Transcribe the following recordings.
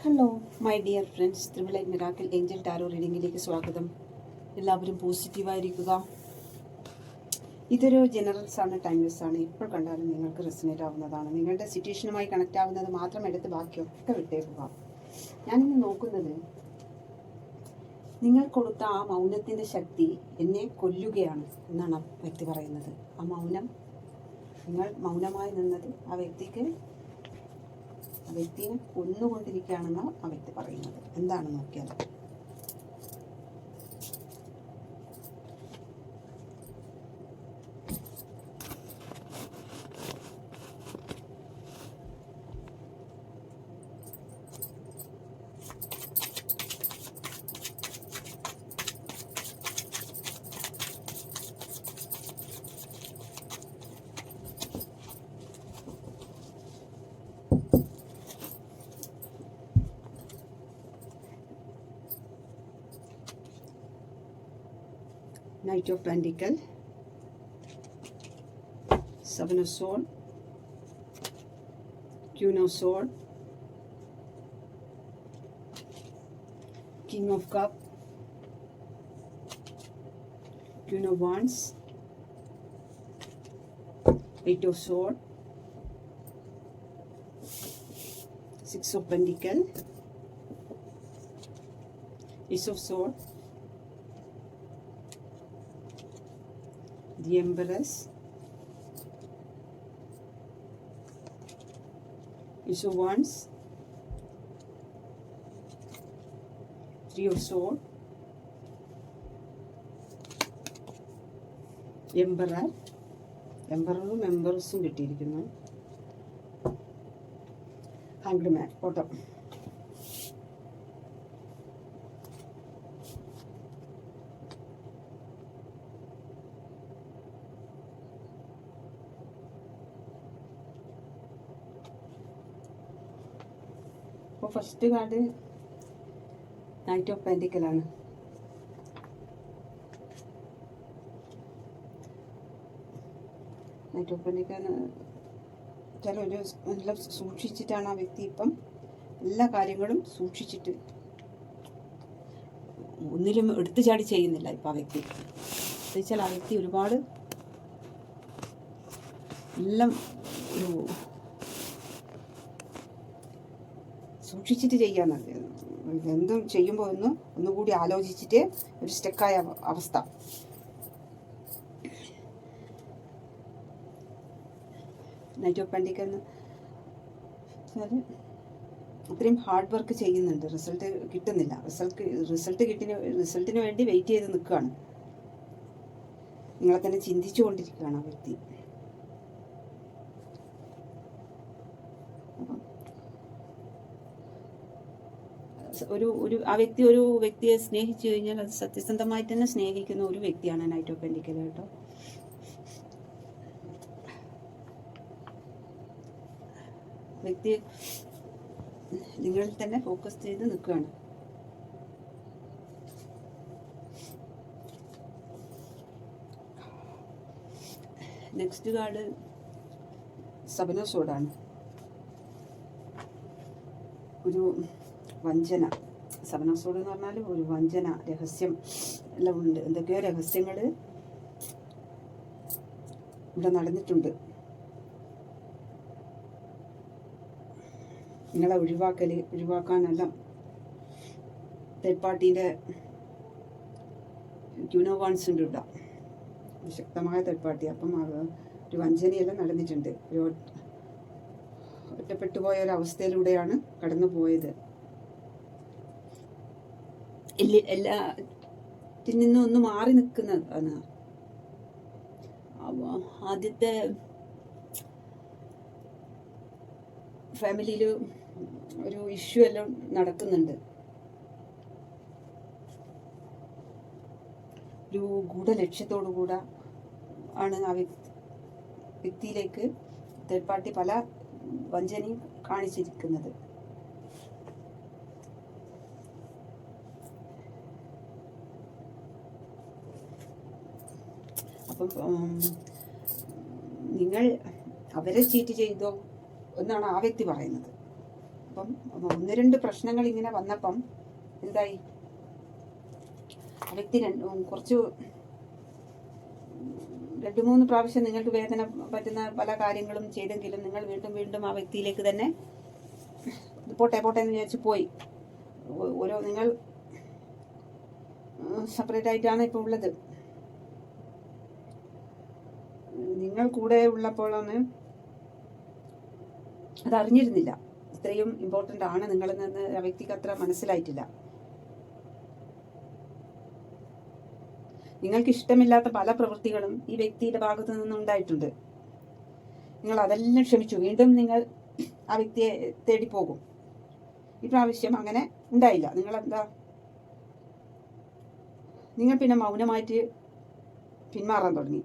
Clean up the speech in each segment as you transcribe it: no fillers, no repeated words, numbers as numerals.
Hello my dear friends, ത്രിവിളൈറ്റ് miracle angel tarot റീഡിങ്ങിലേക്ക് സ്വാഗതം. എല്ലാവരും പോസിറ്റീവായിരിക്കുക. ഇതൊരു ജനറൽസ് ആണ്, ടൈംലെസ് ആണ്. ഇപ്പോൾ കണ്ടാലും നിങ്ങൾക്ക് റെസിനേറ്റ് ആവുന്നതാണ്. നിങ്ങളുടെ സിറ്റുവേഷനുമായി കണക്റ്റ് ആവുന്നത് മാത്രം എടുത്ത് ബാക്കിയൊക്കെ വിട്ടേക്കുക. ഞാനിന്ന് നോക്കുന്നത്, നിങ്ങൾ കൊടുത്ത ആ മൗനത്തിൻ്റെ ശക്തി എന്നെ കൊല്ലുകയാണ് എന്നാണ് ആ വ്യക്തി പറയുന്നത്. ആ മൗനം, നിങ്ങൾ മൗനമായി നിന്നത് ആ വ്യക്തിയെ കൊന്നുകൊണ്ടിരിക്കുകയാണെന്നാണ് ആ വ്യക്തി പറയുന്നത്. എന്താണ് നോക്കിയാൽ Knight of Pentacle, Seven of Swords, Queen of Swords, King of Cup, Queen of Wands, Eight of Swords, Six of Pentacle, Ace of Swords, the Empress, Ace of Wands, Three of Swords, എംബറും എംബറസും കിട്ടിയിരിക്കുന്നു. Hanged man photo. അപ്പോൾ first card knight of പെൻറ്റിക്കലാണ്. Knight of pentacle ചിലൊരു നല്ല സൂക്ഷിച്ചിട്ടാണ് ആ വ്യക്തി ഇപ്പം എല്ലാ കാര്യങ്ങളും സൂക്ഷിച്ചിട്ട് ഒന്നിലും എടുത്തു ചാടി ചെയ്യുന്നില്ല ഇപ്പം ആ വ്യക്തി. എന്നുവെച്ചാൽ ആ വ്യക്തി ഒരുപാട് എല്ലാം ഒരു സൂക്ഷിച്ചിട്ട് ചെയ്യാന്ന്. എന്തും ചെയ്യുമ്പോൾ ഒന്നുകൂടി ആലോചിച്ചിട്ട് ഒരു സ്റ്റക്കായ അവസ്ഥ. നൈറ്റ് ഓഫ് പെൻറ്റിക്കൽ അത്രയും ഹാർഡ് വർക്ക് ചെയ്യുന്നുണ്ട്, റിസൾട്ട് കിട്ടുന്നില്ല. റിസൾട്ടിന് വേണ്ടി വെയിറ്റ് ചെയ്ത് നിൽക്കുകയാണ്. നിങ്ങളെ തന്നെ ചിന്തിച്ചു കൊണ്ടിരിക്കുകയാണ് ആ വ്യക്തി. ആ വ്യക്തി ഒരു വ്യക്തിയെ സ്നേഹിച്ചു കഴിഞ്ഞാൽ അത് സത്യസന്ധമായിട്ട് തന്നെ സ്നേഹിക്കുന്ന ഒരു വ്യക്തിയാണ് നൈറ്റ് ഓഫ് പെൻറ്റിക്കൽ കേട്ടോ. വ്യക്തി നിങ്ങളിൽ തന്നെ ഫോക്കസ് ചെയ്ത് നിൽക്കുകയാണ്. നെക്സ്റ്റ് കാർഡ് സെവൻ ഓഫ് സോർഡാണ്. ഒരു വഞ്ചന. സെവൻ ഓഫ് സോർഡ് എന്ന് പറഞ്ഞാൽ ഒരു വഞ്ചന, രഹസ്യം എല്ലാം ഉണ്ട്. എന്തൊക്കെയോ രഹസ്യങ്ങൾ ഇവിടെ നടന്നിട്ടുണ്ട്. നിങ്ങളെ ഒഴിവാക്കാനെല്ലാം തേർഡ് പാർട്ടീൻ്റെ ക്യൂൻ ഓഫ് വാൻഡ്സ് ഉണ്ട് ഇവിടെ, ശക്തമായ തേർഡ് പാർട്ടി. അപ്പം ഒരു വഞ്ചനയെല്ലാം നടന്നിട്ടുണ്ട്. ഒരു ഒറ്റപ്പെട്ടു പോയ ഒരു അവസ്ഥയിലൂടെയാണ് കടന്നു പോയത്. എല്ലാത്തിൽ നിന്നും ഒന്ന് മാറി നിൽക്കുന്നതാണ്. ആദ്യത്തെ ഫാമിലിയിൽ ഒരു ഇഷ്യൂ എല്ലാം നടക്കുന്നുണ്ട്. ഒരു ഗൂഢലക്ഷ്യത്തോടു കൂടെ ആണ് ആ വ്യക്തിയിലേക്ക് തേർഡ് പാർട്ടി പല വഞ്ചനയും കാണിച്ചിരിക്കുന്നത്. അപ്പം നിങ്ങൾ അവരെ ചീറ്റ് ചെയ്തോ എന്നാണ് ആ വ്യക്തി പറയുന്നത്. അപ്പം 1-2 പ്രശ്നങ്ങൾ ഇങ്ങനെ വന്നപ്പം എന്തായി, ആ വ്യക്തി കുറച്ച് 2-3 പ്രാവശ്യം നിങ്ങൾക്ക് വേദന പറ്റുന്ന പല കാര്യങ്ങളും ചെയ്തെങ്കിലും നിങ്ങൾ വീണ്ടും വീണ്ടും ആ വ്യക്തിയിലേക്ക് തന്നെ പോട്ടെ എന്ന് വിചാരിച്ച് പോയി. നിങ്ങൾ സെപ്പറേറ്റ് ആയിട്ടാണ് ഇപ്പോൾ ഉള്ളത്. നിങ്ങൾ കൂടെ ഉള്ളപ്പോഴാണ് അത് അറിഞ്ഞിരുന്നില്ല, ഇത്രയും ഇമ്പോർട്ടൻ്റ് ആണ് നിങ്ങളിൽ നിന്ന് ആ വ്യക്തിക്ക് അത്ര മനസ്സിലായിട്ടില്ല. നിങ്ങൾക്ക് ഇഷ്ടമില്ലാത്ത പല പ്രവൃത്തികളും ഈ വ്യക്തിയുടെ ഭാഗത്തു നിന്നുണ്ടായിട്ടുണ്ട്. നിങ്ങൾ അതെല്ലാം ക്ഷമിച്ചു. വീണ്ടും നിങ്ങൾ ആ വ്യക്തിയെ തേടി പോകും. ഈ പ്രാവശ്യം അങ്ങനെ ഉണ്ടായില്ല. നിങ്ങൾ പിന്നെ മൗനമായിട്ട് പിന്മാറാൻ തുടങ്ങി.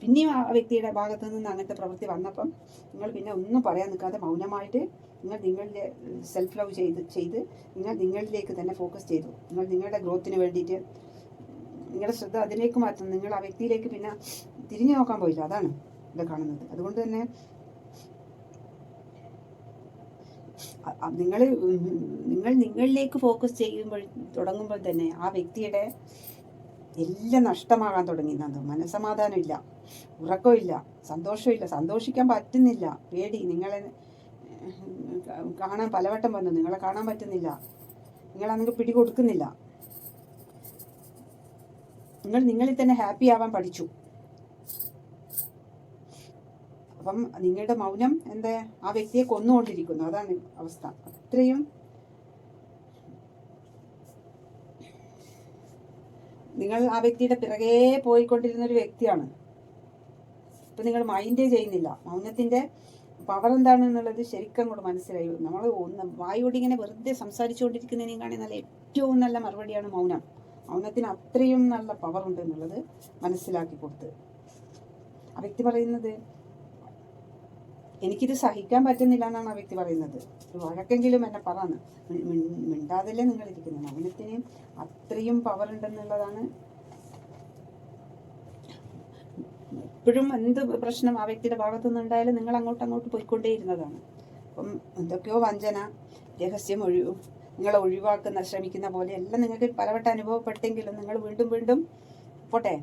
പിന്നെയും ആ വ്യക്തിയുടെ ഭാഗത്തു നിന്ന് അങ്ങനത്തെ പ്രവൃത്തി വന്നപ്പം നിങ്ങൾ പിന്നെ ഒന്നും പറയാൻ നിൽക്കാതെ മൗനമായിട്ട് നിങ്ങൾ നിങ്ങളുടെ സെൽഫ് ലവ് ചെയ്ത് നിങ്ങൾ നിങ്ങളിലേക്ക് തന്നെ ഫോക്കസ് ചെയ്തു. നിങ്ങളുടെ ഗ്രോത്തിന് വേണ്ടിയിട്ട് നിങ്ങളുടെ ശ്രദ്ധ അതിലേക്ക് മാറ്റുന്നു. നിങ്ങൾ ആ വ്യക്തിയിലേക്ക് പിന്നെ തിരിഞ്ഞു നോക്കാൻ പോയില്ല. അതാണ് ഇവിടെ കാണുന്നത്. അതുകൊണ്ട് തന്നെ നിങ്ങൾ നിങ്ങളിലേക്ക് ഫോക്കസ് തുടങ്ങുമ്പോൾ തന്നെ ആ വ്യക്തിയുടെ എല്ലാം നഷ്ടമാകാൻ തുടങ്ങി. മനസ്സമാധാനമില്ല, ഉറക്കമില്ല, സന്തോഷമില്ല, സന്തോഷിക്കാൻ പറ്റുന്നില്ല, പേടി, നിങ്ങളെ കാണാൻ പലവട്ടം വന്നു, നിങ്ങളെ കാണാൻ പറ്റുന്നില്ല, നിങ്ങളങ്ങ് പിടികൊടുക്കുന്നില്ല. നിങ്ങളിൽ തന്നെ ഹാപ്പി ആവാൻ പഠിച്ചു. അപ്പം നിങ്ങളുടെ മൗനം ആ വ്യക്തിയെ കൊന്നുകൊണ്ടിരിക്കുന്നു. അതാണ് അവസ്ഥ. അത്രയും നിങ്ങൾ ആ വ്യക്തിയുടെ പിറകെ പോയിക്കൊണ്ടിരുന്ന ഒരു വ്യക്തിയാണ്. ഇപ്പം നിങ്ങൾ മൈൻഡേ ചെയ്യുന്നില്ല. മൗനത്തിൻ്റെ പവർ എന്താണെന്നുള്ളത് ശരിക്കും അങ്ങോട്ട് മനസ്സിലായി. നമ്മൾ വായോട് ഇങ്ങനെ വെറുതെ സംസാരിച്ചുകൊണ്ടിരിക്കുന്നതിനേയും കാണി നല്ല ഏറ്റവും നല്ല മറുപടിയാണ് മൗനം. മൗനത്തിന് അത്രയും നല്ല പവർ ഉണ്ട് എന്നുള്ളത് മനസ്സിലാക്കി കൊടുത്ത് ആ വ്യക്തി പറയുന്നത്, എനിക്കിത് സഹിക്കാൻ പറ്റുന്നില്ല എന്നാണ് ആ വ്യക്തി പറയുന്നത്. ഒരു വഴക്കെങ്കിലും എന്നെ പറയാന്ന്. മിണ്ടാതല്ലേ നിങ്ങളിരിക്കുന്നത്. മൗനത്തിന് അത്രയും പവർ ഉണ്ടെന്നുള്ളതാണ്. എപ്പോഴും എന്ത് പ്രശ്നം ആ വ്യക്തിയുടെ ഭാഗത്തു നിന്നുണ്ടായാലും നിങ്ങൾ അങ്ങോട്ട് പോയിക്കൊണ്ടേയിരുന്നതാണ്. അപ്പം എന്തൊക്കെയോ വഞ്ചന, രഹസ്യം നിങ്ങളെ ഒഴിവാക്കുന്ന ശ്രമിക്കുന്ന പോലെ എല്ലാം നിങ്ങൾക്ക് പലവട്ടം അനുഭവപ്പെട്ടെങ്കിലും നിങ്ങൾ വീണ്ടും പോട്ടെ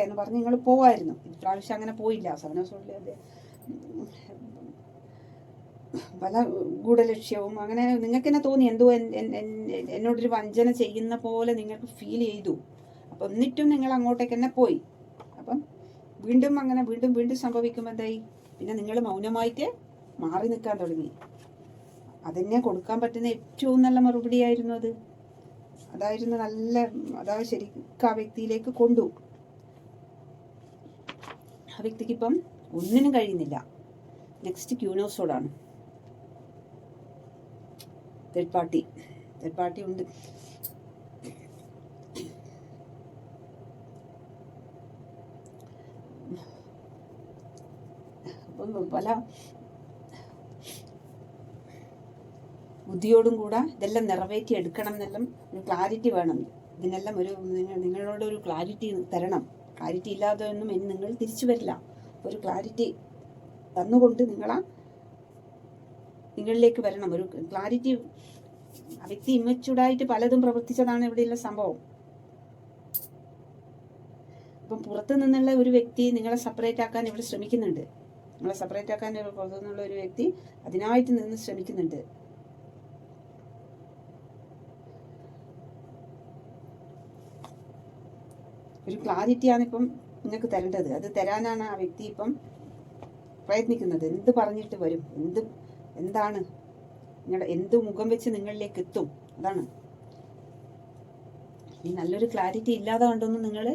എന്ന് പറഞ്ഞ് നിങ്ങൾ പോവായിരുന്നു. ഇപ്രാവശ്യം അങ്ങനെ പോയില്ല. സവനസോളിലെ പല ഗൂഢലക്ഷ്യവും അങ്ങനെ നിങ്ങൾക്ക് തന്നെ തോന്നി, എന്തോ എന്നോടൊരു വഞ്ചന ചെയ്യുന്ന പോലെ നിങ്ങൾക്ക് ഫീൽ ചെയ്തു. അപ്പം എന്നിട്ടും നിങ്ങൾ അങ്ങോട്ടേക്ക് തന്നെ പോയി. അപ്പം വീണ്ടും സംഭവിക്കുമ്പോൾ എന്തായി, പിന്നെ നിങ്ങൾ മൗനമായിട്ട് മാറി നിൽക്കാൻ തുടങ്ങി. അതന്നെ കൊടുക്കാൻ പറ്റുന്ന ഏറ്റവും നല്ല മറുപടിയായിരുന്നു അത്. അതായത് ശരിക്കും ആ വ്യക്തിയിലേക്ക് കൊണ്ടു. ആ വ്യക്തിക്ക് ഇപ്പം ഒന്നിനും കഴിയുന്നില്ല. നെക്സ്റ്റ് ക്യൂനോസോടാണ്. തേർഡ് പാർട്ടി ഉണ്ട്. അപ്പം പല ബുദ്ധിയോടും കൂടെ ഇതെല്ലാം നിറവേറ്റി എടുക്കണം എന്നെല്ലാം ഒരു ക്ലാരിറ്റി വേണം. ഇതിനെല്ലാം നിങ്ങളോട് ഒരു ക്ലാരിറ്റി തരണം. ക്ലാരിറ്റി ഇല്ലാതെ ഒന്നും നിങ്ങൾ തിരിച്ചു വരില്ല. ഒരു ക്ലാരിറ്റി തന്നുകൊണ്ട് നിങ്ങളിലേക്ക് വരണം. ഒരു ക്ലാരിറ്റി. ആ വ്യക്തി ഇമ്മച്യൂർഡായിട്ട് പലതും പ്രവർത്തിച്ചതാണ് ഇവിടെയുള്ള സംഭവം. അപ്പം പുറത്തു നിന്നുള്ള ഒരു വ്യക്തി നിങ്ങളെ സെപ്പറേറ്റ് ആക്കാൻ ഇവിടെ ശ്രമിക്കുന്നുണ്ട്. പുറത്തു നിന്നുള്ള ഒരു വ്യക്തി അതിനായിട്ട് നിന്ന് ശ്രമിക്കുന്നുണ്ട്. ഒരു ക്ലാരിറ്റിയാണ് ഇപ്പം നിങ്ങൾക്ക് തരേണ്ടത്. അത് തരാനാണ് ആ വ്യക്തി ഇപ്പം പ്രയത്നിക്കുന്നത്. എന്ത് പറഞ്ഞിട്ട് വരും, എന്താണ് എന്ത് മുഖം വെച്ച് നിങ്ങളിലേക്ക് എത്തും, അതാണ്. ഈ നല്ലൊരു ക്ലാരിറ്റി ഇല്ലാതെ കൊണ്ടൊന്നും നിങ്ങൾ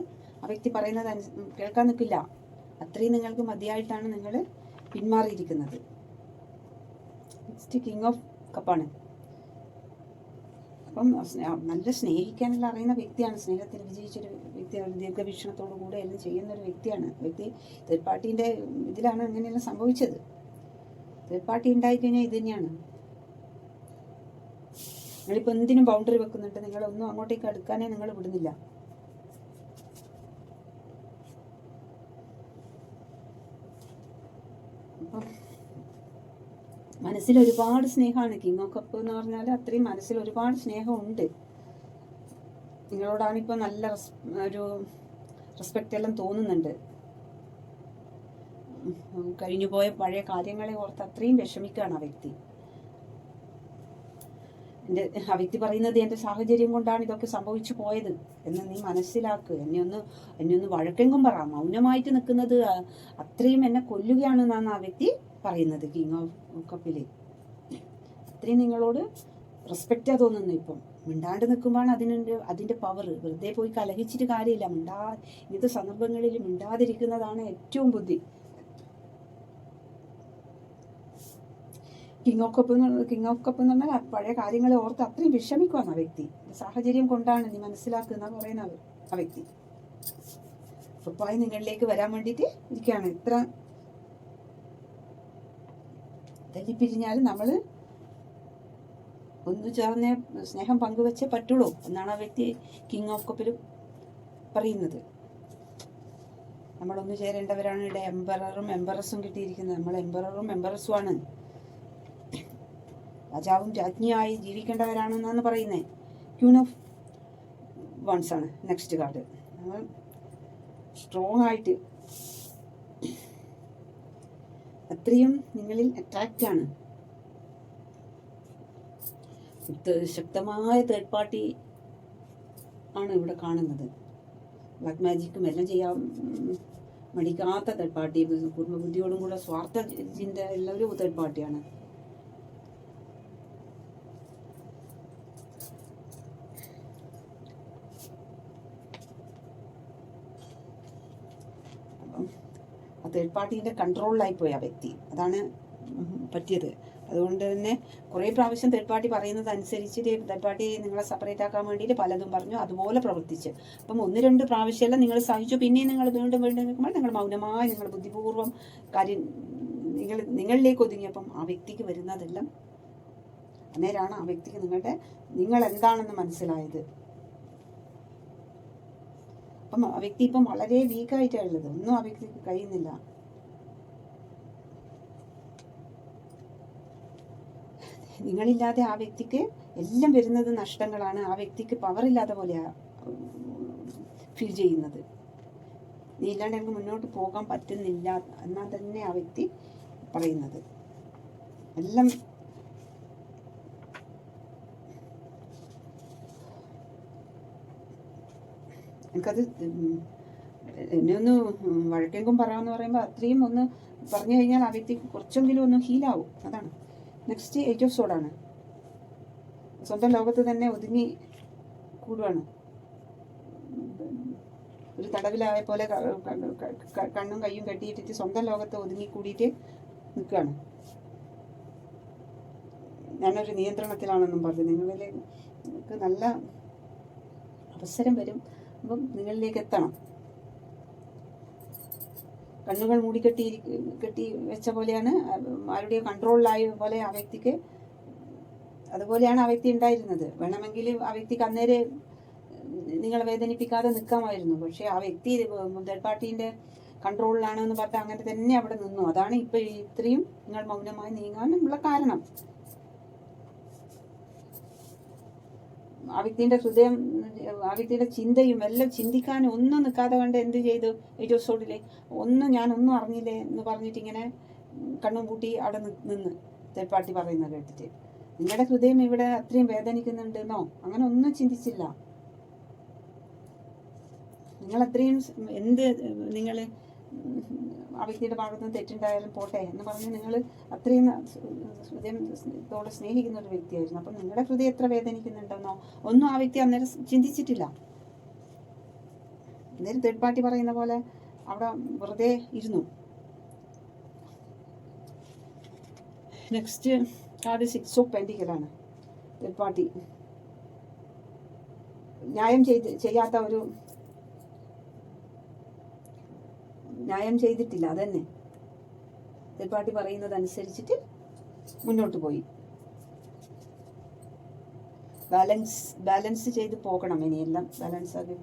ആ വ്യക്തി പറയുന്നത് കേൾക്കാൻ നിൽക്കില്ല. അത്രയും നിങ്ങൾക്ക് മതിയായിട്ടാണ് നിങ്ങൾ പിന്മാറിയിരിക്കുന്നത്. നെക്സ്റ്റ് കിങ് ഓഫ് കപ്പാണ്. അപ്പം നല്ല സ്നേഹിക്കാനുള്ള അറിയുന്ന വ്യക്തിയാണ്. സ്നേഹത്തിൽ വിജയിച്ചൊരു വ്യക്തിയാണ്. ദീർഘവീക്ഷണത്തോടു കൂടെ എല്ലാം ചെയ്യുന്ന ഒരു വ്യക്തിയാണ്. വ്യക്തി തേർഡ് പാർട്ടീൻ്റെ ഇതിലാണ് ഇങ്ങനെയെല്ലാം സംഭവിച്ചത്. തേർഡ് പാർട്ടി ഉണ്ടായിക്കഴിഞ്ഞാൽ ഇത് തന്നെയാണ്. നിങ്ങളിപ്പോൾ എന്തിനും ബൗണ്ടറി വെക്കുന്നുണ്ട്. നിങ്ങളൊന്നും അങ്ങോട്ടേക്ക് അടുക്കാനേ നിങ്ങൾ വിടുന്നില്ല. അപ്പം മനസ്സിൽ ഒരുപാട് സ്നേഹമാണ്. കിങ് ഓഫ് കപ്പ് എന്ന് പറഞ്ഞാൽ അത്രയും മനസ്സിൽ ഒരുപാട് സ്നേഹമുണ്ട്. നിങ്ങളോടാണ് ഇപ്പോൾ നല്ല ഒരു റെസ്പെക്റ്റ് എല്ലാം തോന്നുന്നുണ്ട്. കഴിഞ്ഞുപോയ പഴയ കാര്യങ്ങളെ ഓർത്ത് അത്രയും വിഷമിക്കുകയാണ് ആ വ്യക്തി. ആ വ്യക്തി പറയുന്നത് എൻ്റെ സാഹചര്യം കൊണ്ടാണ് ഇതൊക്കെ സംഭവിച്ചു പോയത് എന്ന് നീ മനസ്സിലാക്കുക. എന്നെ ഒന്ന് വഴക്കെങ്കും പറ. മൗനമായിട്ട് നിൽക്കുന്നത് അത്രയും എന്നെ കൊല്ലുകയാണെന്നാണ് ആ വ്യക്തി പറയുന്നത്. കിങ് ഓഫ് കപ്പിൽ അത്രയും നിങ്ങളോട് റെസ്പെക്റ്റാ തോന്നുന്നു. ഇപ്പം മിണ്ടാണ്ട് നിൽക്കുമ്പോഴാണ് അതിൻ്റെ പവർ. വെറുതെ പോയി കലഹിച്ചിട്ട് കാര്യമില്ല. ഇങ്ങനത്തെ സന്ദർഭങ്ങളിൽ മിണ്ടാതിരിക്കുന്നതാണ് ഏറ്റവും ബുദ്ധി. കിങ് ഓഫ് കപ്പ് എന്ന് പറഞ്ഞാൽ പഴയ കാര്യങ്ങളെ ഓർത്ത് അത്രയും വിഷമിക്കുവാണ് ആ വ്യക്തി. സാഹചര്യം കൊണ്ടാണ് നീ മനസ്സിലാക്കുന്ന പറയുന്ന ആ വ്യക്തി ഉറപ്പായി നിങ്ങളിലേക്ക് വരാൻ വേണ്ടിയിട്ട് ഇരിക്കുകയാണ്. ഇത്ര തെറ്റിപ്പിരിഞ്ഞാൽ നമ്മൾ ഒന്നു ചേർന്ന് സ്നേഹം പങ്കുവെച്ചേ പറ്റുള്ളൂ എന്നാണ് ആ വ്യക്തി കിങ് ഓഫ് കപ്പിൽ പറയുന്നത്. നമ്മളൊന്നു ചേരേണ്ടവരാണ്. ഇവിടെ എംപററും എംപറസും കിട്ടിയിരിക്കുന്നത്. നമ്മൾ എംപററും എംപറസുമാണ്. രാജാവും രാജ്ഞിയായി ജീവിക്കേണ്ടവരാണെന്നാണ് പറയുന്നത്. ക്യൂൻ ഓഫ് വൺസ് ആണ് നെക്സ്റ്റ് കാർഡ്. നമ്മൾ സ്ട്രോങ് ആയിട്ട് അത്രയും നിങ്ങളിൽ അട്രാക്റ്റ് ആണ്. ശക്തമായ തേർഡ് പാർട്ടി ആണ് ഇവിടെ കാണുന്നത്. ബ്ലാക്ക് മാജിക്കും എല്ലാം ചെയ്യാൻ മടിക്കാത്ത തേർഡ് പാർട്ടി, കുടുംബ ബുദ്ധിയോടും കൂടെ സ്വാർത്ഥ ചിന്ത ഉള്ള ഒരു തേർഡ് പാർട്ടിയാണ്. ആ തേർഡ് പാർട്ടീൻ്റെ കൺട്രോളിലായി പോയി ആ വ്യക്തി. അതാണ് പറ്റിയത്. അതുകൊണ്ട് തന്നെ കുറേ പ്രാവശ്യം തേർഡ് പാർട്ടി പറയുന്നത് അനുസരിച്ചിട്ട് തേർഡ് പാർട്ടി നിങ്ങളെ സെപ്പറേറ്റ് ആക്കാൻ വേണ്ടിയിട്ട് പലതും പറഞ്ഞു, അതുപോലെ പ്രവർത്തിച്ച്. അപ്പം 1-2 പ്രാവശ്യമെല്ലാം നിങ്ങൾ സഹിച്ചു. പിന്നെയും നിങ്ങൾ വീണ്ടും നിൽക്കുമ്പോൾ നിങ്ങൾ മൗനമായി നിങ്ങൾ ബുദ്ധിപൂർവ്വം കാര്യം നിങ്ങളിലേക്ക് ഒതുങ്ങിയപ്പം ആ വ്യക്തിക്ക് വരുന്നതെല്ലാം അന്നേരമാണ് ആ വ്യക്തിക്ക് നിങ്ങൾ എന്താണെന്ന് മനസ്സിലായത്. അപ്പം ആ വ്യക്തി ഇപ്പം വളരെ വീക്കായിട്ടാണ് ഉള്ളത്. ഒന്നും ആ വ്യക്തിക്ക് കഴിയുന്നില്ല. നിങ്ങളില്ലാതെ ആ വ്യക്തിക്ക് എല്ലാം വരുന്നത് നഷ്ടങ്ങളാണ്. ആ വ്യക്തിക്ക് പവറില്ലാത്ത പോലെയാണ് ഫീൽ ചെയ്യുന്നത്. നീ ഇല്ലാണ്ട് എനിക്ക് മുന്നോട്ട് പോകാൻ പറ്റുന്നില്ല എന്നാൽ തന്നെ ആ വ്യക്തി പറയുന്നത് എല്ലാം. എനിക്കത് എന്നെ ഒന്ന് വഴക്കെങ്കും പറയാമെന്ന് പറയുമ്പോൾ അത്രയും ഒന്ന് പറഞ്ഞു കഴിഞ്ഞാൽ ആ വ്യക്തിക്ക് കുറച്ചെങ്കിലും ഒന്ന് ഹീലാവും. അതാണ്. നെക്സ്റ്റ് 8 ഓഫ് സോഡാണ്. സ്വന്തം ലോകത്ത് തന്നെ ഒതുങ്ങി കൂടുകയാണ്. ഒരു തടവിലായ പോലെ കണ്ണും കയ്യും കെട്ടിയിട്ടിട്ട് സ്വന്തം ലോകത്ത് ഒതുങ്ങി കൂടിയിട്ട് നിൽക്കുകയാണ്. ഞാനൊരു നിയന്ത്രണത്തിലാണെന്നും പറഞ്ഞു. നിങ്ങൾക്ക് നല്ല അവസരം വരും. അപ്പം നിങ്ങളിലേക്ക് എത്തണം. കണ്ണുകൾ കെട്ടി വെച്ച പോലെയാണ്, ആരുടെയോ കൺട്രോളിലായ പോലെ ആ വ്യക്തിക്ക്. അതുപോലെയാണ് ആ വ്യക്തി ഉണ്ടായിരുന്നത്. വേണമെങ്കിൽ ആ വ്യക്തിക്ക് അന്നേരം നിങ്ങളെ വേദനിപ്പിക്കാതെ നിൽക്കാമായിരുന്നു. പക്ഷേ ആ വ്യക്തി തേർഡ് പാർട്ടീൻ്റെ കൺട്രോളിലാണെന്ന് പറഞ്ഞാൽ അങ്ങനെ തന്നെ അവിടെ നിന്നു. അതാണ് ഇപ്പോൾ ഇത്രയും നിങ്ങൾ മൗനമായി നീങ്ങാനുള്ള കാരണം. ആ വ്യക്തിൻ്റെ ഹൃദയം, ആ വ്യക്തിയുടെ ചിന്തയും എല്ലാം ചിന്തിക്കാനും ഒന്നും നിൽക്കാതെ കണ്ട് എന്ത് ചെയ്തു 8 എപ്പിസോഡിലെ ഞാനൊന്നും അറിഞ്ഞില്ലേ എന്ന് പറഞ്ഞിട്ട് ഇങ്ങനെ കണ്ണും പൂട്ടി അവിടെ നിന്ന് തേർഡ് പാർട്ടി പറയുന്നത് കേട്ടിട്ട് നിങ്ങളുടെ ഹൃദയം ഇവിടെ അത്രയും വേദനിക്കുന്നുണ്ടെന്നോ അങ്ങനെ ഒന്നും ചിന്തിച്ചില്ല. നിങ്ങൾ അത്രയും നിങ്ങൾ ആ വ്യക്തിയുടെ ഭാഗത്ത് നിന്ന് തെറ്റുണ്ടായാലും പോട്ടെ എന്ന് പറഞ്ഞ് നിങ്ങൾ അത്രയും ഹൃദയത്തോടെ സ്നേഹിക്കുന്ന ഒരു വ്യക്തിയായിരുന്നു. അപ്പം നിങ്ങളുടെ ഹൃദയം എത്ര വേദനിക്കുന്നുണ്ടെന്നോ ഒന്നും ആ വ്യക്തി അന്നേരം ചിന്തിച്ചിട്ടില്ല. അന്നേരം തേർഡ് പാർട്ടി പറയുന്ന പോലെ അവിടെ വെറുതെ ഇരുന്നു. നെക്സ്റ്റ് കാർഡ് 6 ഓഫ് പെൻറ്റിക്കലാണ്. തേർഡ് പാർട്ടി ന്യായം ചെയ്തിട്ടില്ല. അതന്നെ തേർഡ് പാർട്ടി പറയുന്നത് അനുസരിച്ചിട്ട് മുന്നോട്ട് പോയി. ബാലൻസ് ചെയ്ത് പോകണം. ഇനിയെല്ലാം ബാലൻസ് ആക്കി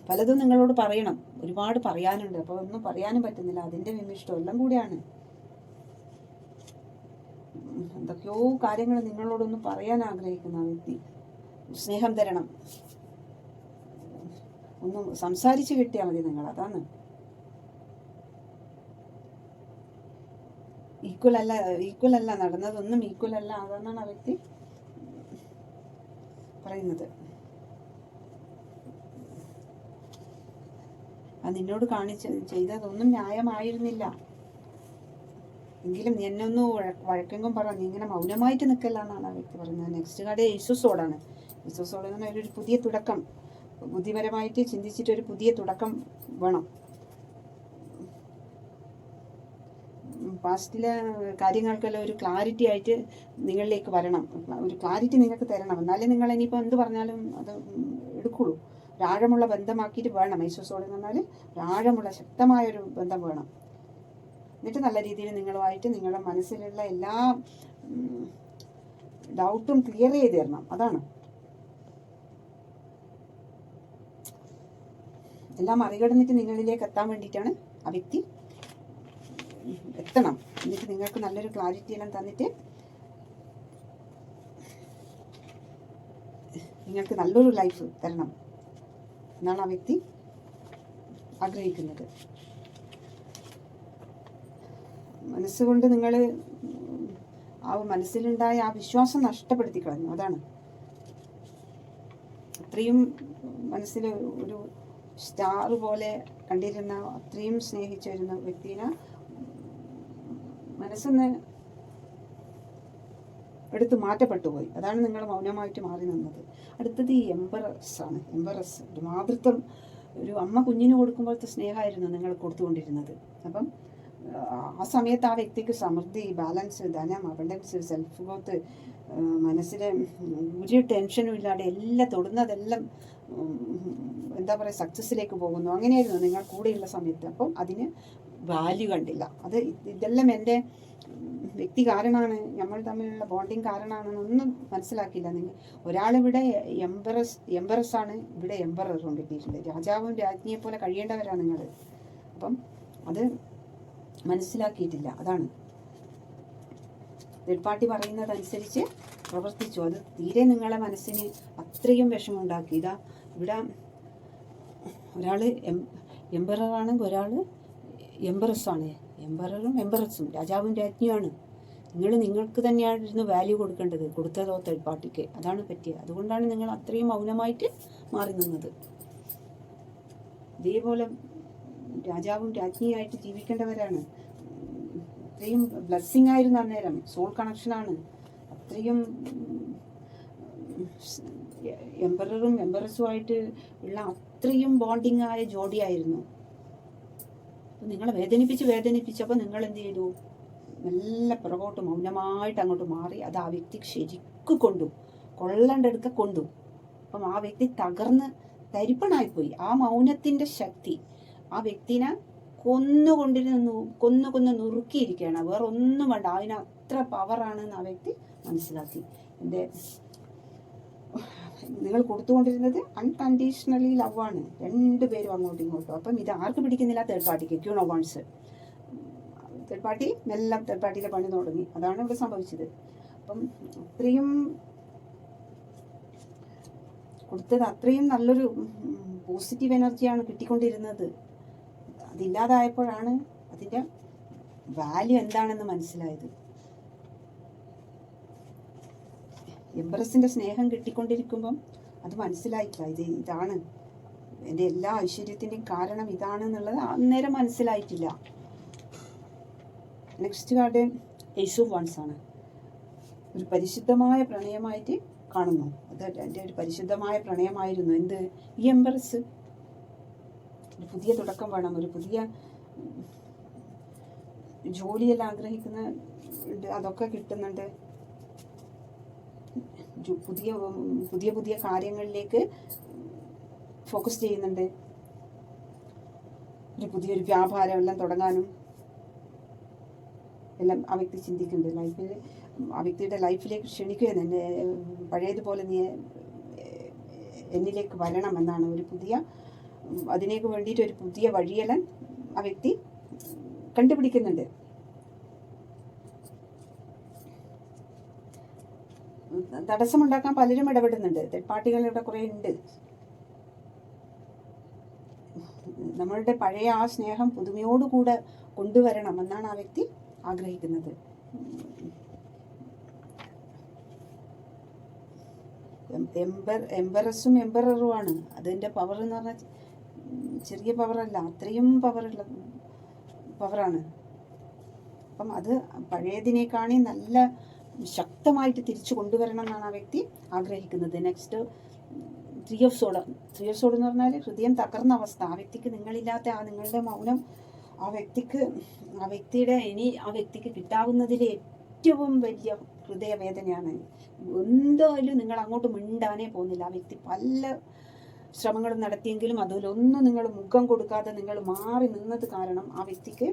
പലതും നിങ്ങളോട് പറയണം. ഒരുപാട് പറയാനുണ്ട്. അപ്പോൾ ഒന്നും പറയാനും പറ്റുന്നില്ല. അതിൻ്റെ വിമിഷ്ടം എല്ലാം കൂടിയാണ്. എന്തൊക്കെയോ കാര്യങ്ങൾ നിങ്ങളോടൊന്ന് പറയാൻ ആഗ്രഹിക്കുന്ന ആ വ്യക്തി. സ്നേഹം തരണം, ഒന്ന് സംസാരിച്ച് കിട്ടിയാൽ മതി നിങ്ങൾ. അതാണ് ഈക്വൽ അല്ല നടന്നതൊന്നും ഈക്വൽ അല്ല. അതെന്നാണ് ആ വ്യക്തി പറയുന്നത്. അത് നിന്നോട് ചെയ്തതൊന്നും ന്യായമായിരുന്നില്ല എങ്കിലും എന്നെ ഒന്ന് വഴക്കെങ്കും പറ, നീ ഇങ്ങനെ മൗനമായിട്ട് നിൽക്കല്ല എന്നാണ് ആ വ്യക്തി പറയുന്നത്. Next card യേശുസോടാണ്. യേശുസോട് എന്ന് പറഞ്ഞാൽ ഒരു പുതിയ തുടക്കം, ബുദ്ധിപരമായിട്ട് ചിന്തിച്ചിട്ട് ഒരു പുതിയ തുടക്കം വേണം. പാസ്റ്റിലെ കാര്യങ്ങൾക്കെല്ലാം ഒരു ക്ലാരിറ്റി ആയിട്ട് നിങ്ങളിലേക്ക് വരണം, ഒരു ക്ലാരിറ്റി നിങ്ങൾക്ക് തരണം. എന്നാലേ നിങ്ങൾ ഇനിയിപ്പോൾ എന്ത് പറഞ്ഞാലും അത് എടുക്കുള്ളൂ. ഒരാഴമുള്ള ബന്ധമാക്കിയിട്ട് വേണം. യേശുസോട് എന്ന് പറഞ്ഞാൽ ഒരാഴമുള്ള ശക്തമായൊരു ബന്ധം വേണം. എന്നിട്ട് നല്ല രീതിയിൽ നിങ്ങളുമായിട്ട് നിങ്ങളുടെ മനസ്സിലുള്ള എല്ലാ ഡൗട്ടും ക്ലിയർ ചെയ്ത് തരണം. അതാണ് എല്ലാം മറികടന്നിട്ട് നിങ്ങളിലേക്ക് എത്താൻ വേണ്ടിയിട്ടാണ് ആ വ്യക്തി എത്തണം. എന്നിട്ട് നിങ്ങൾക്ക് നല്ലൊരു ക്ലാരിറ്റി എല്ലാം തന്നിട്ട് നിങ്ങൾക്ക് നല്ലൊരു ലൈഫ് തരണം എന്നാണ് ആ വ്യക്തി ആഗ്രഹിക്കുന്നത്. മനസ്സുകൊണ്ട് നിങ്ങൾ ആ മനസ്സിലുണ്ടായ ആ വിശ്വാസം നഷ്ടപ്പെടുത്തി കളഞ്ഞു. അതാണ് അത്രയും മനസ്സിൽ ഒരു സ്റ്റാർ പോലെ കണ്ടിരുന്ന, അത്രയും സ്നേഹിച്ചു വരുന്ന വ്യക്തിനെ മനസ്സിന്ന് എടുത്ത് മാറ്റപ്പെട്ടു പോയി. അതാണ് നിങ്ങൾ മൗനമായിട്ട് മാറി നിന്നത്. അടുത്തത് ഈ എംബറസ് ആണ്. എംബറസ് ഒരു മാതൃത്വം, ഒരു അമ്മ കുഞ്ഞിന് കൊടുക്കുമ്പോഴത്തെ സ്നേഹമായിരുന്നു നിങ്ങൾ കൊടുത്തുകൊണ്ടിരുന്നത്. അപ്പം ആ സമയത്ത് ആ വ്യക്തിക്ക് സമൃദ്ധി, ബാലൻസ്, ധനം, അബണ്ടൻസ്, സെൽഫ് ഗ്രോത്ത്, മനസ്സിലെ ഒരു ടെൻഷനും ഇല്ലാതെ എല്ലാം തൊടുന്നതെല്ലാം എന്താ പറയുക സക്സസ്സിലേക്ക് പോകുന്നു. അങ്ങനെയായിരുന്നു നിങ്ങൾ കൂടെയുള്ള സമയത്ത്. അപ്പം അതിന് വാല്യൂ കണ്ടില്ല. ഇതെല്ലാം എൻ്റെ വ്യക്തി കാരണമാണ്, നമ്മൾ തമ്മിലുള്ള ബോണ്ടിങ് കാരണമാണെന്നൊന്നും മനസ്സിലാക്കിയില്ല നിങ്ങൾ. ഒരാളിവിടെ എംബറസ് ആണ്, ഇവിടെ എംബററും കിട്ടിയിട്ടുണ്ട്. രാജാവും രാജ്ഞിയെ പോലെ കഴിയേണ്ടവരാണ് നിങ്ങൾ. അപ്പം അത് മനസ്സിലാക്കിയിട്ടില്ല. അതാണ് തേർഡ് പാർട്ടി പറയുന്നതനുസരിച്ച് പ്രവർത്തിച്ചു. അത് തീരെ നിങ്ങളെ മനസ്സിന് അത്രയും വിഷമമുണ്ടാക്കി. ഇതാ ഇവിടെ ഒരാൾ എംബററാണെങ്കിൽ ഒരാൾ എംബറസാണ്. എംബററും എംബറസും രാജാവും രാജ്ഞിയുമാണ്. നിങ്ങൾക്ക് തന്നെയായിരുന്നു വാല്യൂ കൊടുക്കേണ്ടത്, കൊടുത്തതോ തേർഡ് പാർട്ടിക്ക്. അതാണ് പറ്റിയത്. അതുകൊണ്ടാണ് നിങ്ങൾ അത്രയും മൗനമായിട്ട് മാറി നിന്നത്. ഇതേപോലെ രാജാവും രാജ്ഞിയായിട്ട് ജീവിക്കേണ്ടവരാണ്. അത്രയും ബ്ലെസ്സിങ് ആയിരുന്നു അന്നേരം. സോൾ കണക്ഷനാണ്. അത്രയും എംബററും എംബറസുമായിട്ട് ഉള്ള അത്രയും ബോണ്ടിങ് ആയ ജോഡിയായിരുന്നു. നിങ്ങളെ വേദനിപ്പിച്ചപ്പോൾ നിങ്ങൾ എന്ത് ചെയ്തു? നല്ല പുറകോട്ട് മൗനമായിട്ട് അങ്ങോട്ട് മാറി. അത് ആ വ്യക്തിക്ക് ശരിക്കും കൊള്ളണ്ടെടുക്ക കൊണ്ടു. അപ്പം ആ വ്യക്തി തകർന്ന് തരിപ്പണായിപ്പോയി. ആ മൗനത്തിൻ്റെ ശക്തി ആ വ്യക്തിനെ കൊന്നു നുറുക്കിയിരിക്കുകയാണ്. വേറെ ഒന്നും വേണ്ട, അതിന് അത്ര പവറാണെന്ന് ആ വ്യക്തി മനസ്സിലാക്കി. നിങ്ങൾ കൊടുത്തുകൊണ്ടിരുന്നത് അൺകണ്ടീഷണലി ലവാണ്, രണ്ടുപേരും അങ്ങോട്ടും ഇങ്ങോട്ടും. അപ്പം ഇത് ആർക്ക് പിടിക്കുന്നില്ല? തേർഡ് പാർട്ടിക്ക്. Queen of wants. Third party മെല്ലെ തേർഡ് പാർട്ടിയിലെ പണി തുടങ്ങി. അതാണ് ഇവിടെ സംഭവിച്ചത്. അപ്പം അത്രയും കൊടുത്തത് അത്രയും നല്ലൊരു പോസിറ്റീവ് എനർജിയാണ് കിട്ടിക്കൊണ്ടിരുന്നത്. അതില്ലാതായപ്പോഴാണ് അതിൻ്റെ വാല്യൂ എന്താണെന്ന് മനസ്സിലായത്. എംബറസിൻ്റെ സ്നേഹം കിട്ടിക്കൊണ്ടിരിക്കുമ്പം അത് മനസ്സിലായിട്ടില്ല. ഇതാണ് എൻ്റെ എല്ലാ ഐശ്വര്യത്തിൻ്റെയും കാരണം ഇതാണെന്നുള്ളത് അന്നേരം മനസ്സിലായിട്ടില്ല. Next card ace of wands ആണ്. ഒരു പരിശുദ്ധമായ പ്രണയമായിട്ട് കാണുന്നു. അത് എൻ്റെ ഒരു പരിശുദ്ധമായ പ്രണയമായിരുന്നു. എന്ത്? ഈ എംബറസ്. ഒരു പുതിയ തുടക്കം വേണം, ഒരു പുതിയ ജോലിയെല്ലാം ആഗ്രഹിക്കുന്ന അതൊക്കെ കിട്ടുന്നുണ്ട്. പുതിയ കാര്യങ്ങളിലേക്ക് ഫോക്കസ് ചെയ്യുന്നുണ്ട്. പുതിയൊരു വ്യാപാരം എല്ലാം തുടങ്ങാനും എല്ലാം ആ വ്യക്തി ചിന്തിക്കുന്നുണ്ട്. ലൈഫിൽ ആ വ്യക്തിയുടെ ലൈഫിലേക്ക് ക്ഷണിക്കുകയാണ്. എന്നെ പഴയതുപോലെ നീ എന്നിലേക്ക് വരണം എന്നാണ്. അതിനേക്ക് വേണ്ടിയിട്ട് ഒരു പുതിയ വഴിയെല്ലാം ആ വ്യക്തി കണ്ടുപിടിക്കുന്നുണ്ട്. തടസ്സമുണ്ടാക്കാൻ പലരും ഇടപെടുന്നുണ്ട്. തേർഡ് പാർട്ടികൾ ഇവിടെ കുറേ ഉണ്ട്. നമ്മളുടെ പഴയ ആ സ്നേഹം പുതുമയോടുകൂടെ കൊണ്ടുവരണം എന്നാണ് ആ വ്യക്തി ആഗ്രഹിക്കുന്നത്. എംബറസും എംബററുമാണ്. അതിൻ്റെ പവർ എന്ന് പറഞ്ഞാൽ ചെറിയ പവറല്ല, അത്രയും പവറാണ്. അപ്പം അത് പഴയതിനേക്കാണി നല്ല ശക്തമായിട്ട് തിരിച്ചു കൊണ്ടുവരണം എന്നാണ് ആ വ്യക്തി ആഗ്രഹിക്കുന്നത്. Next 3 of Swords. 3 of Swords എന്ന് പറഞ്ഞാൽ ഹൃദയം തകർന്ന അവസ്ഥ. ആ വ്യക്തിക്ക് നിങ്ങളില്ലാത്ത ആ നിങ്ങളുടെ മൗനം ആ വ്യക്തിക്ക് കിട്ടാവുന്നതിൽ ഏറ്റവും വലിയ ഹൃദയവേദനയാണ്. എന്തായാലും നിങ്ങൾ അങ്ങോട്ട് മിണ്ടാനേ പോകുന്നില്ല. ആ വ്യക്തി പല ശ്രമങ്ങളും നടത്തിയെങ്കിലും അതിലൊന്നും നിങ്ങൾ മുഖം കൊടുക്കാതെ നിങ്ങൾ മാറി നിന്നത് കാരണം ആ വ്യക്തിക്ക്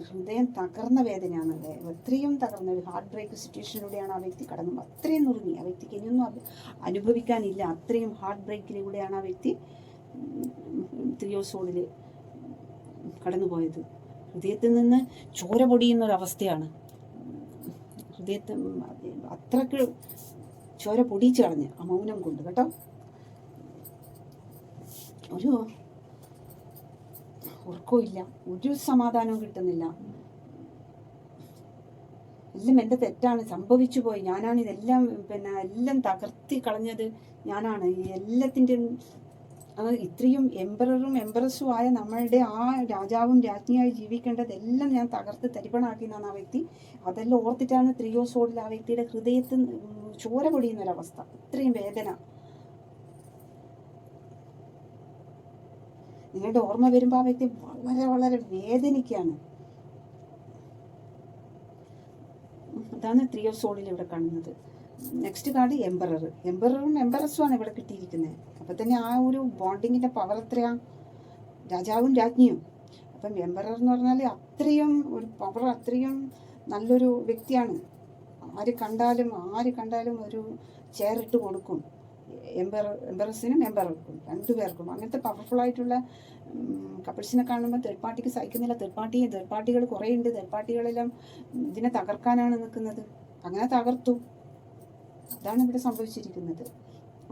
ഹൃദയം തകർന്ന വേദനയാണല്ലേ. അത്രയും തകർന്ന ഒരു ഹാർട്ട് ബ്രേക്ക് സിറ്റുവേഷനിലൂടെയാണ് ആ വ്യക്തി കടന്നു. അത്രയും നുറുങ്ങി. ആ വ്യക്തിക്ക് ഇനിയൊന്നും അനുഭവിക്കാനില്ല. അത്രയും ഹാർട്ട് ബ്രേക്കിലൂടെയാണ് ആ വ്യക്തി 3 of Swords കടന്നുപോയത്. ഹൃദയത്തിൽ നിന്ന് ചോര പൊടിയുന്നൊരവസ്ഥയാണ്. ഹൃദയത്തിൽ അത്രക്ക് ചോര പൊടിച്ചു കളഞ്ഞ് ആ മൗനം കൊണ്ട് കേട്ടോ. ഒരു ഉറക്കവും ഇല്ല, ഒരു സമാധാനവും കിട്ടുന്നില്ല. എല്ലാം എൻ്റെ തെറ്റാണ്, സംഭവിച്ചു പോയി, ഞാനാണ് ഇതെല്ലാം എല്ലാം തകർത്തി കളഞ്ഞത് ഞാനാണ്. ഈ എല്ലാത്തിൻ്റെയും ഇത്രയും എംബററും എംബറസും ആയ നമ്മളുടെ ആ രാജാവും രാജ്ഞിയായി ജീവിക്കേണ്ടതെല്ലാം ഞാൻ തകർത്ത് തരിപ്പണാക്കി എന്നാണ് ആ വ്യക്തി. അതെല്ലാം ഓർത്തിട്ടാണ് 3 of Swords ആ വ്യക്തിയുടെ ഹൃദയത്തിൽ ചോര പൊടിയുന്നൊരവസ്ഥ. ഇത്രയും വേദന നിങ്ങളുടെ ഓർമ്മ വരുമ്പോൾ ആ വ്യക്തി വളരെ വളരെ വേദനിക്കുകയാണ്. അതാണ് 3 of Swords ഇവിടെ കാണുന്നത്. നെക്സ്റ്റ് കാർഡ് എംബററും എംബറസുമാണ് ഇവിടെ കിട്ടിയിരിക്കുന്നത്. അപ്പം തന്നെ ആ ഒരു ബോണ്ടിങ്ങിൻ്റെ പവർ എത്രയാ, രാജാവും രാജ്ഞിയും. അപ്പം എംബറർ എന്ന് പറഞ്ഞാൽ അത്രയും ഒരു പവർ, അത്രയും നല്ലൊരു വ്യക്തിയാണ്. ആര് കണ്ടാലും ഒരു ചെയറിട്ട് കൊടുക്കും. എംബറസിനും എംബറർക്കും 2 പേർക്കും. അങ്ങനത്തെ പവർഫുൾ ആയിട്ടുള്ള കപ്പിൾസിനെ കാണുമ്പോൾ തേർഡ് പാർട്ടിക്ക് സഹിക്കുന്നില്ല. തേർഡ് പാർട്ടികൾ കുറേ ഉണ്ട്. തേർഡ് പാർട്ടികളെല്ലാം ഇതിനെ തകർക്കാനാണ് നിൽക്കുന്നത്. അങ്ങനെ തകർത്തു. അതാണ് ഇവിടെ സംഭവിച്ചിരിക്കുന്നത്.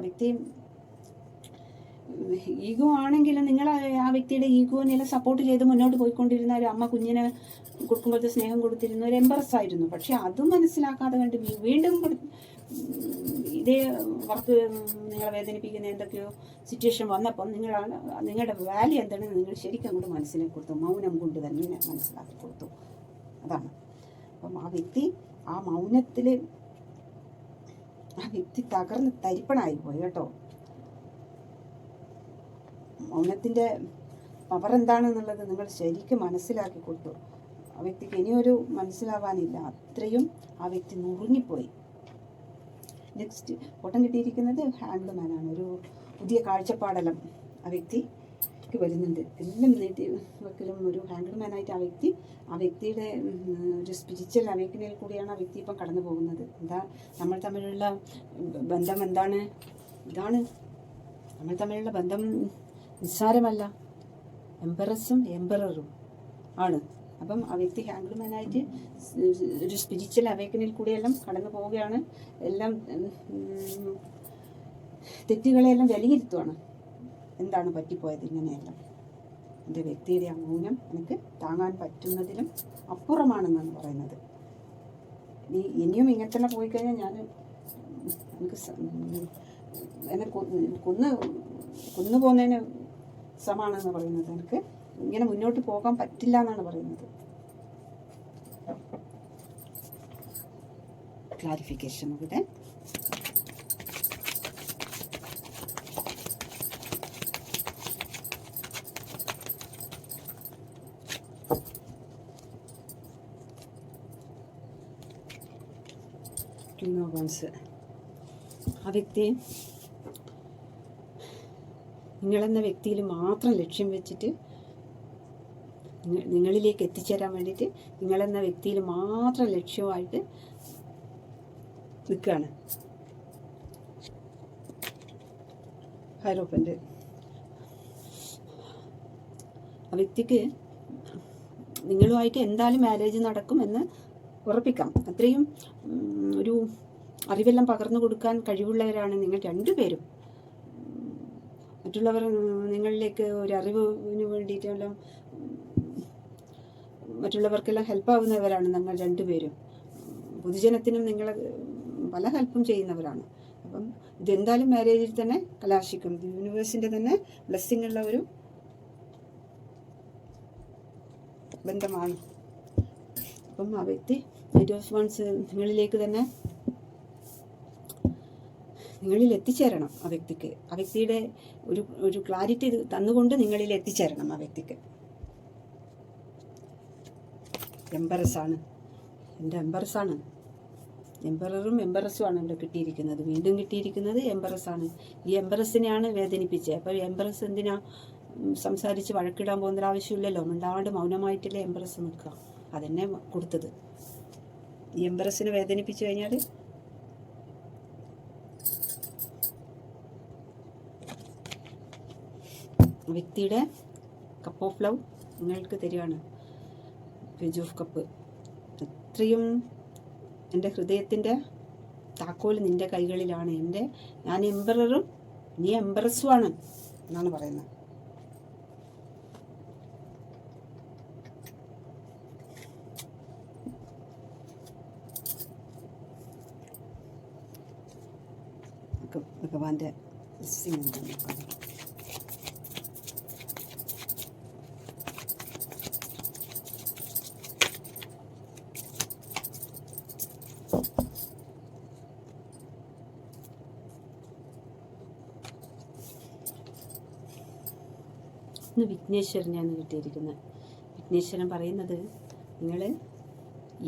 വ്യക്തി ഈഗോ ആണെങ്കിലും നിങ്ങൾ ആ വ്യക്തിയുടെ ഈഗോനെ സപ്പോർട്ട് ചെയ്ത് മുന്നോട്ട് പോയിക്കൊണ്ടിരുന്ന ഒരു അമ്മ കുഞ്ഞിന് കൊടുക്കുമ്പോഴത്തെ സ്നേഹം കൊടുത്തിരുന്ന ഒരു എംബറസ് ആയിരുന്നു. പക്ഷെ അതും മനസ്സിലാക്കാതെ കണ്ട് വീണ്ടും ഇതേ വർക്ക് നിങ്ങളെ വേദനിപ്പിക്കുന്ന എന്തൊക്കെയോ സിറ്റുവേഷൻ വന്നപ്പം നിങ്ങളുടെ വാല്യൂ എന്താണെന്ന് നിങ്ങൾ ശരിക്കും അങ്ങോട്ട് മനസ്സിലാക്കി കൊടുത്തു. മൗനം കൊണ്ട് തന്നെ മനസ്സിലാക്കി കൊടുത്തു. അതാണ്. അപ്പം ആ വ്യക്തി ആ മൗനത്തിൽ ആ വ്യക്തി തകർന്ന് തരിപ്പണായി പോയി കേട്ടോ. മൗനത്തിൻ്റെ പവർ എന്താണെന്നുള്ളത് നിങ്ങൾ ശരിക്കും മനസ്സിലാക്കി കൊടുത്തു. ആ വ്യക്തിക്ക് ഇനിയൊരു മനസ്സിലാവാനില്ല. അത്രയും ആ വ്യക്തി നുറുങ്ങിപ്പോയി. നെക്സ്റ്റ് ഓട്ടം കിട്ടിയിരിക്കുന്നത് ഹാങ്ഡ് മാനാണ്. ഒരു പുതിയ കാഴ്ചപ്പാടെല്ലാം ആ വ്യക്തിക്ക് വരുന്നുണ്ട്. എല്ലാം നീട്ടി വെക്കലും ഒരു ഹാങ്ഡ് മാനായിട്ട് ആ വ്യക്തിയുടെ ഒരു സ്പിരിച്വൽ അവേക്കനിൽ കൂടിയാണ് ആ വ്യക്തി ഇപ്പം കടന്നു പോകുന്നത്. നമ്മൾ തമ്മിലുള്ള ബന്ധം എന്താണ്? ഇതാണ് നമ്മൾ തമ്മിലുള്ള ബന്ധം. നിസ്സാരമല്ല. എംബറസും എംബററും ആണ്. അപ്പം ആ വ്യക്തി ഹാങ്ഡ്മാനായിട്ട് ഒരു സ്പിരിച്വൽ അവേക്കനിൽ കൂടിയെല്ലാം കടന്നു പോവുകയാണ്. എല്ലാം തെറ്റുകളെല്ലാം വിലയിരുത്തുവാണ്. എന്താണ് പറ്റിപ്പോയത്? ഇങ്ങനെയെല്ലാം എൻ്റെ വ്യക്തിയുടെ ആ മൗനം എനിക്ക് താങ്ങാൻ പറ്റുന്നതിലും അപ്പുറമാണെന്നാണ് പറയുന്നത്. ഇനിയും ഇങ്ങനെ തന്നെ പോയി കഴിഞ്ഞാൽ എന്നെ കൊന്നു പോകുന്നതിന് സമാണെന്ന് പറയുന്നത്. എനിക്ക് ഇങ്ങനെ മുന്നോട്ട് പോകാൻ പറ്റില്ല എന്നാണ് പറയുന്നത്. ക്ലാരിഫിക്കേഷൻ ഇവിടെ. ആ വ്യക്തി നിങ്ങളെന്ന വ്യക്തിയിൽ മാത്രം ലക്ഷ്യം വെച്ചിട്ട് നിങ്ങളിലേക്ക് എത്തിച്ചേരാൻ വേണ്ടിയിട്ട് നിങ്ങളെന്ന വ്യക്തിയിൽ മാത്രം ലക്ഷ്യമായിട്ട് നിൽക്കുകയാണ്. ഹൈറോപ്പൻ്റെ ആ വ്യക്തിക്ക് നിങ്ങളുമായിട്ട് എന്തായാലും മാരേജ് നടക്കും എന്ന് ഉറപ്പിക്കാം. അത്രയും ഒരു അറിവെല്ലാം പകർന്നു കൊടുക്കാൻ കഴിവുള്ളവരാണ് നിങ്ങൾ രണ്ടുപേരും. മറ്റുള്ളവർ നിങ്ങളിലേക്ക് ഒരു അറിവിന് വേണ്ടിയിട്ടെല്ലാം മറ്റുള്ളവർക്കെല്ലാം ഹെൽപ്പാവുന്നവരാണ് നിങ്ങൾ രണ്ടുപേരും. പൊതുജനത്തിനും നിങ്ങൾ പല ഹെൽപ്പും ചെയ്യുന്നവരാണ്. അപ്പം ഇതെന്തായാലും മാരേജിൽ തന്നെ കലാശിക്കും. യൂണിവേഴ്സിൻ്റെ തന്നെ ബ്ലെസ്സിങ് ഉള്ള ഒരു ബന്ധമാണ്. അപ്പം ആ വ്യക്തി നൈറ്റ് ഓഫ് വൺസ് നിങ്ങളിലേക്ക് തന്നെ നിങ്ങളിൽ എത്തിച്ചേരണം. ആ വ്യക്തിക്ക് ആ വ്യക്തിയുടെ ഒരു ക്ലാരിറ്റി തന്നുകൊണ്ട് നിങ്ങളിൽ എത്തിച്ചേരണം ആ വ്യക്തിക്ക്. എംബറസാണ്, എൻ്റെ എംബറസാണ്. എംബററും എംബറസുമാണ് ഇവിടെ കിട്ടിയിരിക്കുന്നത്. വീണ്ടും കിട്ടിയിരിക്കുന്നത് എംബറസാണ്. ഈ എംബറസിനെയാണ് വേദനിപ്പിച്ചത്. അപ്പോൾ എംബറസ് എന്തിനാ സംസാരിച്ച് വഴക്കിടാൻ പോകുന്ന ആവശ്യമില്ലല്ലോ. മിണ്ടാണ്ട് മൗനമായിട്ടല്ലേ എംബറസ് നിൽക്കുക. അതെന്നെ കൊടുത്തത്. ഈ എംബറസിനെ വേദനിപ്പിച്ചു കഴിഞ്ഞാൽ വ്യക്തിയുടെ കപ്പ് ഓഫ് ലവ് നിങ്ങൾക്ക് തരികയാണ്. Page of cup. അത്രയും എൻ്റെ ഹൃദയത്തിൻ്റെ താക്കോൽ നിൻ്റെ കൈകളിലാണ്. ഞാൻ എംബററും നീ എംബറസുമാണ് എന്നാണ് പറയുന്നത്. ഭഗവാന്റെ വിഘ്നേശ്വരനെയാണ് കിട്ടിയിരിക്കുന്നത്. വിഘ്നേശ്വരൻ പറയുന്നത് നിങ്ങൾ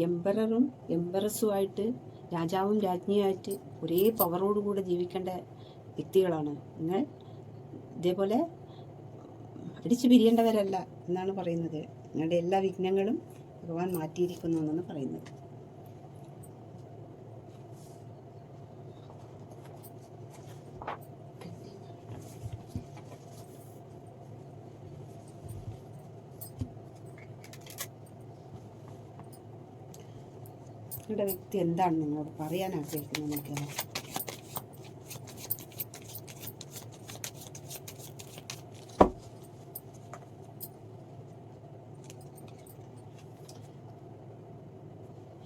എംബററും എംബറസുമായിട്ട് രാജാവും രാജ്ഞിയുമായിട്ട് ഒരേ പവറോടുകൂടെ ജീവിക്കേണ്ട വ്യക്തികളാണ്. നിങ്ങൾ ഇതേപോലെ അടിച്ചു പിരിയേണ്ടവരല്ല എന്നാണ് പറയുന്നത്. നിങ്ങളുടെ എല്ലാ വിഘ്നങ്ങളും ഭഗവാൻ മാറ്റിയിരിക്കുന്നു എന്നാണ് പറയുന്നത്. നിങ്ങളുടെ വ്യക്തി എന്താണ് നിങ്ങളോട് പറയാൻ ആഗ്രഹിക്കുന്നത് നോക്കിയാൽ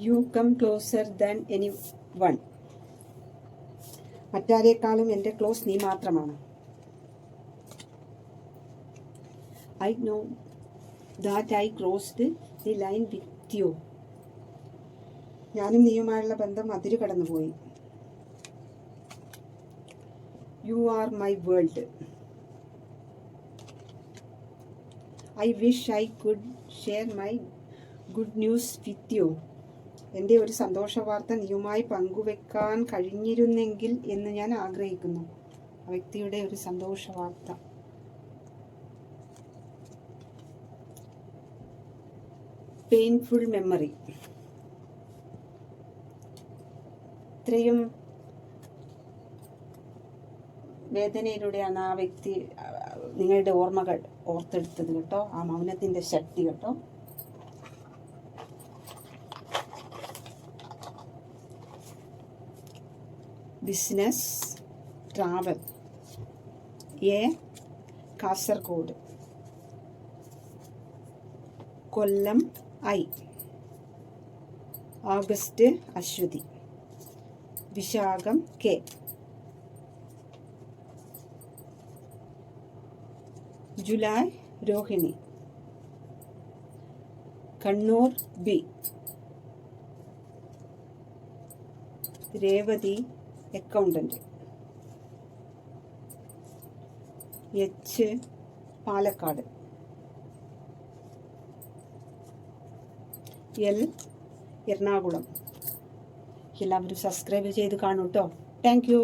you come closer than anyone. മറ്റാരേക്കാളും എൻ്റെ ക്ലോസ് നീ മാത്രമാണ്. I know that I crossed the line with you. ഞാനും നീയുമായുള്ള ബന്ധം അതിരു കടന്നുപോയി. You are my world. I wish I could share my good news with you. എൻ്റെ ഒരു സന്തോഷ വാർത്ത നീയുമായി പങ്കുവെക്കാൻ കഴിഞ്ഞിരുന്നെങ്കിൽ എന്ന് ഞാൻ ആഗ്രഹിക്കുന്നു. ആ വ്യക്തിയുടെ ഒരു സന്തോഷ വാർത്ത. Painful memory. ഇത്രയും വേദനയിലൂടെയാണ് ആ വ്യക്തി നിങ്ങളുടെ ഓർമ്മകൾ ഓർത്തെടുത്തത് കേട്ടോ. ആ മൗനത്തിൻ്റെ ശക്തി കേട്ടോ. Business, travel. A Kasaragod. Kollam I. August Ashwathi. Vishakham K. July Rohini. Kannur B. Revathi accountant. H Palakkad. L Ernakulam. എല്ലാവരും സബ്സ്ക്രൈബ് ചെയ്ത് കാണൂ കേട്ടോ. Thank U.